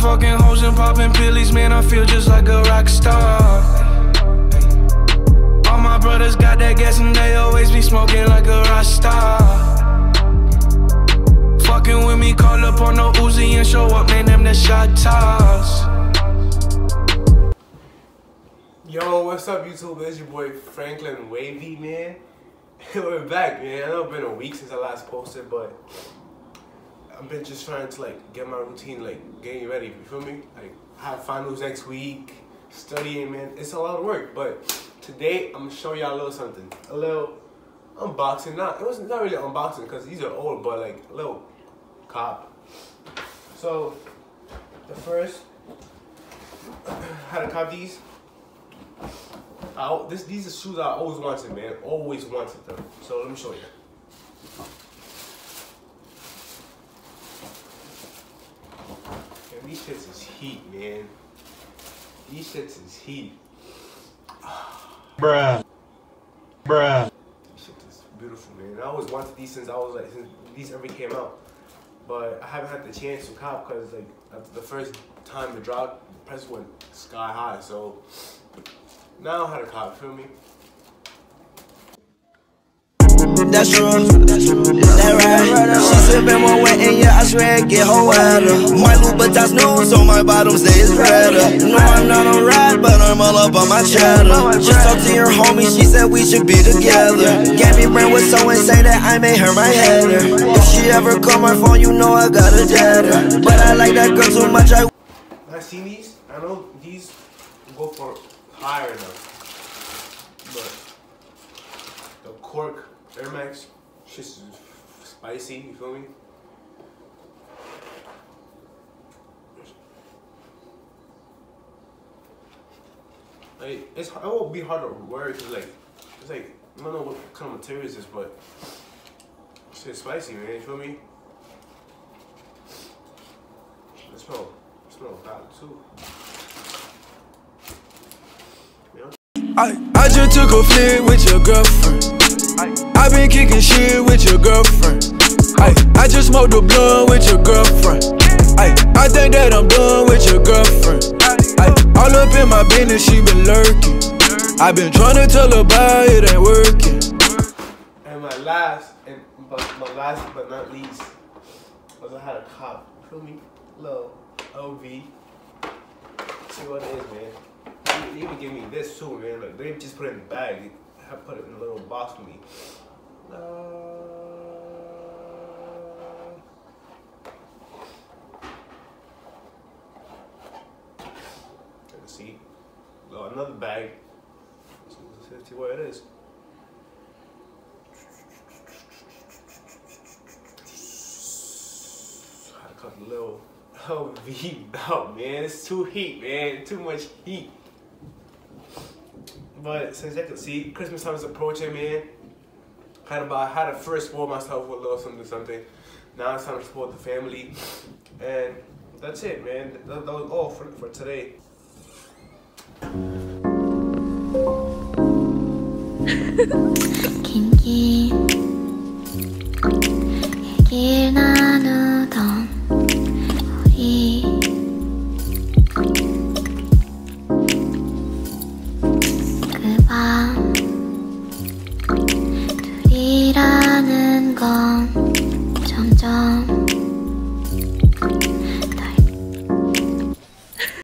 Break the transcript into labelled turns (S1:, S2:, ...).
S1: fucking hoes and popping pillies, man, I feel just like a rock star. All my brothers got that gas and they always be smoking like a rock star. Fucking with me, call up on no Uzi and show up, man, them the shot toss.
S2: Yo, what's up YouTube? It's your boy Franklin Wavy, man. We're back, man. I know it's been a week since I last posted, but I've been just trying to like get my routine, like getting ready, you feel me? Like have finals next week, studying, man. It's a lot of work, but today I'm gonna show y'all a little something. A little unboxing. It wasn't not really unboxing because these are old, but like a little cop. So the first how to cop these. These are shoes I always wanted, man. Always wanted them. So let me show you. And these shits is heat, man. These shits is heat.
S3: Bruh. Bruh.
S2: This shit is beautiful, man. I always wanted these since these ever came out. But I haven't had the chance to cop because like the first time the drop, the price went sky high. So now I had a cop, feel me?
S4: That's true, that right. She sippin' more wet and yeah, I swear it get her wetter. My Louboutins new, so my bottoms stays redder. No, I'm not on ride, but I'm all up on my cheddar. Just talked to your homie, she said we should be together. Gabby Brand was so insane that I made her my header. If she ever call my phone, you know I got a deader. But I like that girl too much,
S2: I seen these, I know these go for higher now. But the cork Air Max, just spicy, you feel me? Like it won't be hard to wear because it's like I don't know what kind of material this is, but it's just spicy, man. You feel me? It smells bad too.
S1: I just took a flick with your girlfriend. I been kicking shit with your girlfriend. I just smoked the blunt with your girlfriend. I think that I'm done with your girlfriend. All up in my business, she been lurking. I been trying to tell her about it, ain't working.
S2: And my last but not least was I had a cop. Feel me? Little LV. See what it is, man. They even give me this too, man. Like they just put it in the bag. They have put it in a little box for me. Let's see. Another bag. Let's see what it is. I cut the little LV out, man. It's too heat, man. Too much heat. But since you can see, Christmas time is approaching, man. Had to first spoil myself with a little something. Now it's time to spoil the family. And that's it, man. That was all for today.
S5: 긴긴 얘길 나누던 우리 그 밤 둘이라는 건 점점